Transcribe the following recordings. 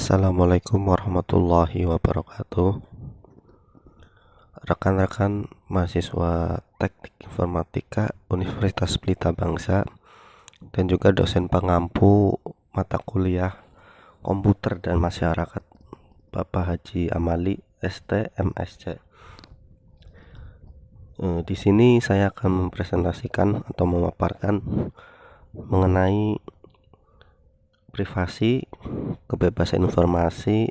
Assalamualaikum warahmatullahi wabarakatuh. Rekan-rekan mahasiswa Teknik Informatika Universitas Pelita Bangsa dan juga dosen pengampu mata kuliah Komputer dan Masyarakat Bapak Haji Amali ST MSc. Di sini saya akan mempresentasikan atau memaparkan mengenai privasi, kebebasan informasi,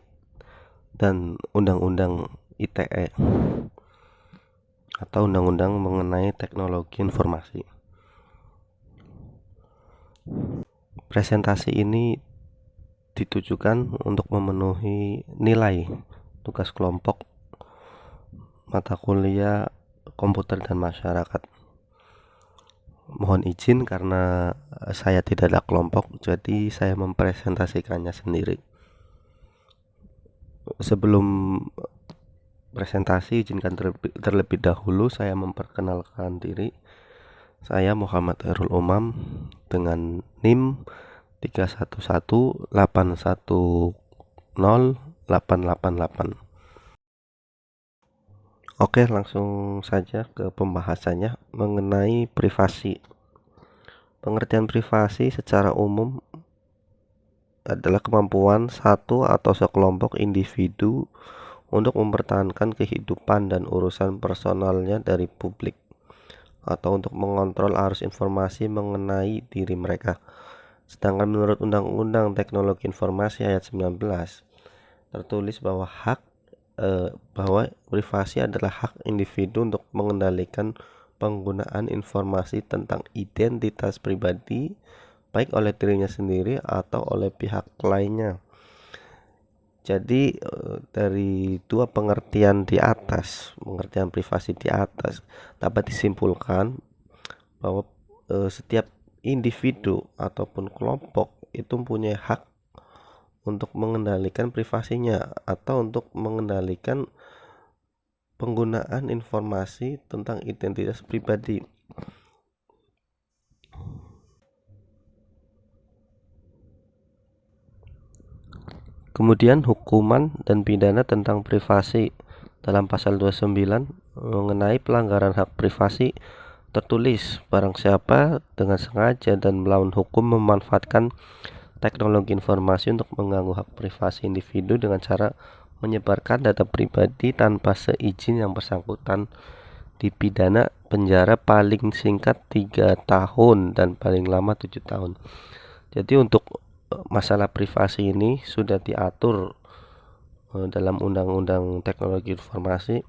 dan Undang-Undang ITE atau Undang-Undang mengenai Teknologi Informasi. Presentasi ini ditujukan untuk memenuhi nilai tugas kelompok mata kuliah Komputer dan Masyarakat. Mohon izin karena saya tidak ada kelompok, jadi saya mempresentasikannya sendiri. Sebelum presentasi, izinkan terlebih dahulu saya memperkenalkan diri. Saya Muhammad Khairul Umam dengan NIM 31108108888. Oke, langsung saja ke pembahasannya mengenai privasi. Pengertian privasi secara umum adalah kemampuan satu atau sekelompok individu untuk mempertahankan kehidupan dan urusan personalnya dari publik, atau untuk mengontrol arus informasi mengenai diri mereka. Sedangkan menurut Undang-Undang Teknologi Informasi ayat 19 tertulis bahwa bahwa privasi adalah hak individu untuk mengendalikan penggunaan informasi tentang identitas pribadi baik oleh dirinya sendiri atau oleh pihak lainnya. Jadi dari dua pengertian di atas, pengertian privasi di atas, dapat disimpulkan bahwa setiap individu ataupun kelompok itu mempunyai hak untuk mengendalikan privasinya atau untuk mengendalikan penggunaan informasi tentang identitas pribadi. Kemudian hukuman dan pidana tentang privasi dalam pasal 29 mengenai pelanggaran hak privasi tertulis barang siapa dengan sengaja dan melawan hukum memanfaatkan teknologi informasi untuk mengganggu hak privasi individu dengan cara menyebarkan data pribadi tanpa seizin yang bersangkutan dipidana penjara paling singkat 3 tahun dan paling lama 7 tahun. Jadi untuk masalah privasi ini sudah diatur dalam Undang-Undang Teknologi Informasi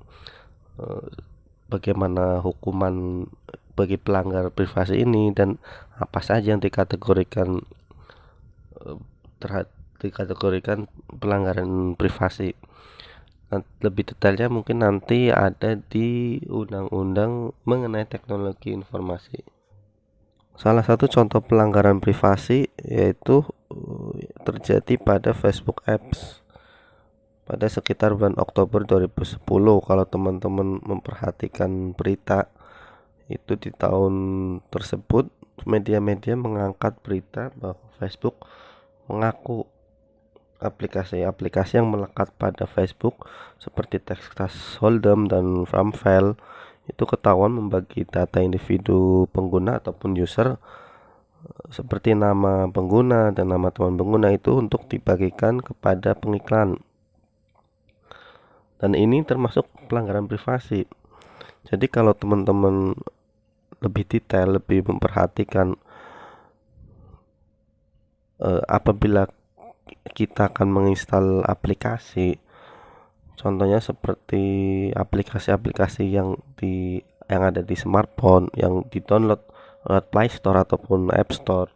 bagaimana hukuman bagi pelanggar privasi ini dan apa saja yang dikategorikan pelanggaran privasi. Lebih detailnya mungkin nanti ada di undang-undang mengenai teknologi informasi. Salah satu contoh pelanggaran privasi yaitu terjadi pada Facebook Apps pada sekitar bulan Oktober 2010. Kalau teman-teman memperhatikan berita itu di tahun tersebut, media-media mengangkat berita bahwa Facebook mengaku aplikasi-aplikasi yang melekat pada Facebook seperti Texas Hold'em dan Farmville itu ketahuan membagi data individu pengguna ataupun user seperti nama pengguna dan nama teman pengguna itu untuk dibagikan kepada pengiklan. Dan ini termasuk pelanggaran privasi. Jadi kalau teman-teman lebih detail, lebih memperhatikan apabila kita akan menginstal aplikasi, contohnya seperti aplikasi-aplikasi yang ada di smartphone yang di-download lewat Play Store ataupun App Store,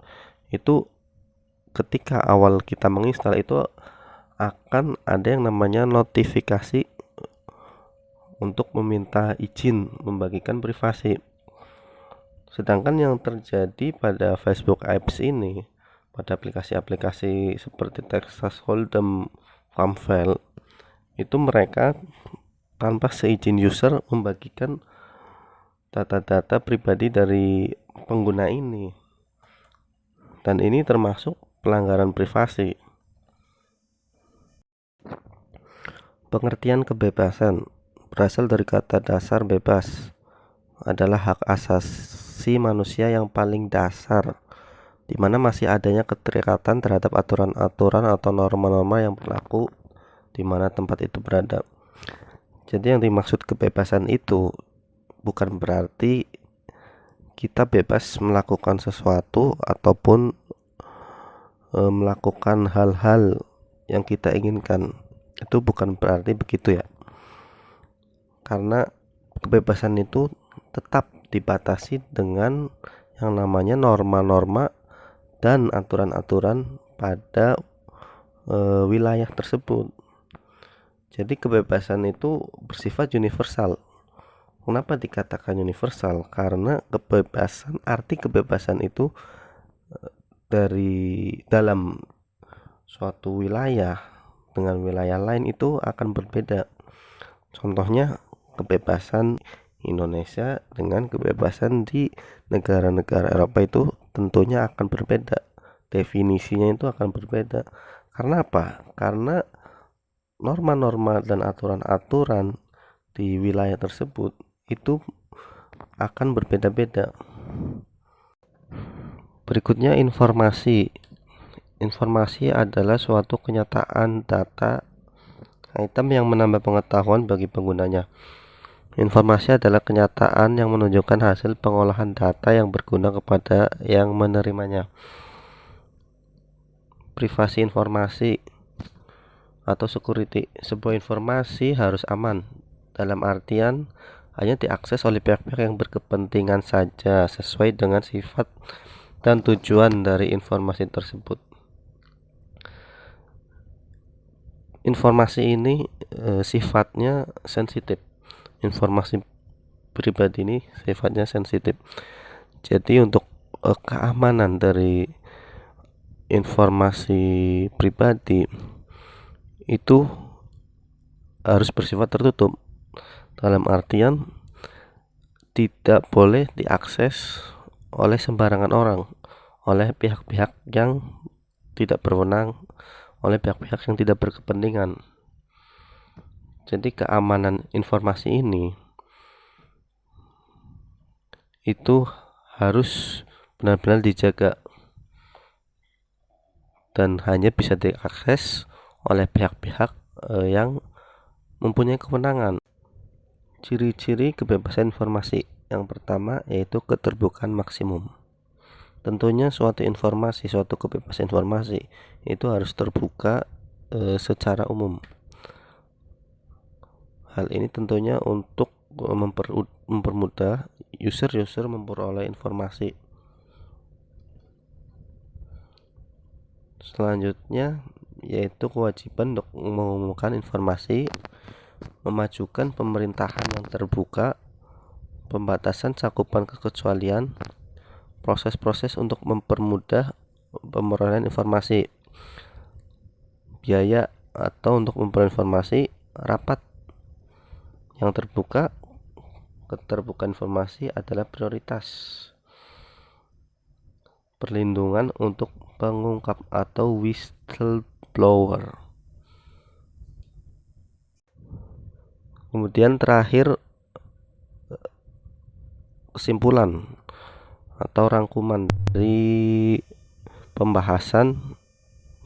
itu ketika awal kita menginstal itu akan ada yang namanya notifikasi untuk meminta izin membagikan privasi. Sedangkan yang terjadi pada Facebook Apps ini, pada aplikasi-aplikasi seperti Texas Hold'em, Farmville, itu mereka tanpa seizin user membagikan data-data pribadi dari pengguna ini. Dan ini termasuk pelanggaran privasi. Pengertian kebebasan berasal dari kata dasar bebas, adalah hak asasi manusia yang paling dasar, di mana masih adanya keterikatan terhadap aturan-aturan atau norma-norma yang berlaku di mana tempat itu berada. Jadi yang dimaksud kebebasan itu bukan berarti kita bebas melakukan sesuatu ataupun melakukan hal-hal yang kita inginkan. Itu bukan berarti begitu ya. Karena kebebasan itu tetap dibatasi dengan yang namanya norma-norma dan aturan-aturan pada wilayah tersebut. Jadi kebebasan itu bersifat universal. Kenapa dikatakan universal? Karena arti kebebasan itu dari dalam suatu wilayah dengan wilayah lain itu akan berbeda. Contohnya kebebasan Indonesia dengan kebebasan di negara-negara Eropa itu tentunya akan berbeda. Definisinya itu akan berbeda. Karena apa? Karena norma-norma dan aturan-aturan di wilayah tersebut itu akan berbeda-beda. Berikutnya informasi. Informasi adalah suatu kenyataan, data, item yang menambah pengetahuan bagi penggunanya. Informasi adalah kenyataan yang menunjukkan hasil pengolahan data yang berguna kepada yang menerimanya. Privasi informasi atau security. Sebuah informasi harus aman, dalam artian hanya diakses oleh pihak-pihak yang berkepentingan saja sesuai dengan sifat dan tujuan dari informasi tersebut. Informasi ini sifatnya sensitif. Informasi pribadi ini sifatnya sensitif. Jadi untuk keamanan dari informasi pribadi itu harus bersifat tertutup. Dalam artian tidak boleh diakses oleh sembarangan orang, oleh pihak-pihak yang tidak berwenang, oleh pihak-pihak yang tidak berkepentingan. Jadi keamanan informasi ini itu harus benar-benar dijaga dan hanya bisa diakses oleh pihak-pihak yang mempunyai kewenangan. Ciri-ciri kebebasan informasi yang pertama yaitu keterbukaan maksimum. Tentunya suatu kebebasan informasi itu harus terbuka secara umum. Hal ini tentunya untuk mempermudah user memperoleh informasi. Selanjutnya yaitu kewajiban untuk mengumumkan informasi, memajukan pemerintahan yang terbuka, pembatasan cakupan kekecualian, proses-proses untuk mempermudah pemerolehan informasi, biaya atau untuk memperoleh informasi, rapat yang terbuka. Keterbukaan informasi adalah prioritas. Perlindungan untuk pengungkap atau whistleblower. Kemudian terakhir kesimpulan atau rangkuman dari pembahasan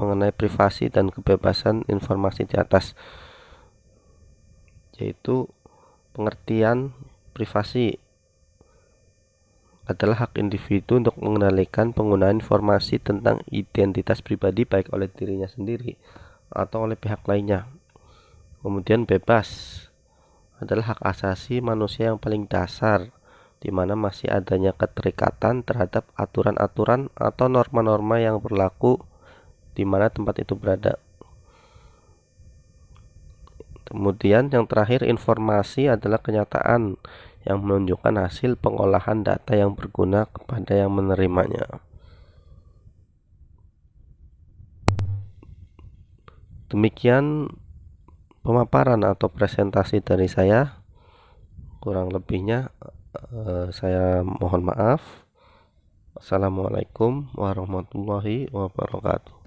mengenai privasi dan kebebasan informasi di atas, yaitu pengertian privasi adalah hak individu untuk mengendalikan penggunaan informasi tentang identitas pribadi baik oleh dirinya sendiri atau oleh pihak lainnya. Kemudian bebas adalah hak asasi manusia yang paling dasar, di mana masih adanya keterikatan terhadap aturan-aturan atau norma-norma yang berlaku di mana tempat itu berada. Kemudian yang terakhir, informasi adalah kenyataan yang menunjukkan hasil pengolahan data yang berguna kepada yang menerimanya. Demikian pemaparan atau presentasi dari saya. Kurang lebihnya saya mohon maaf. Assalamualaikum warahmatullahi wabarakatuh.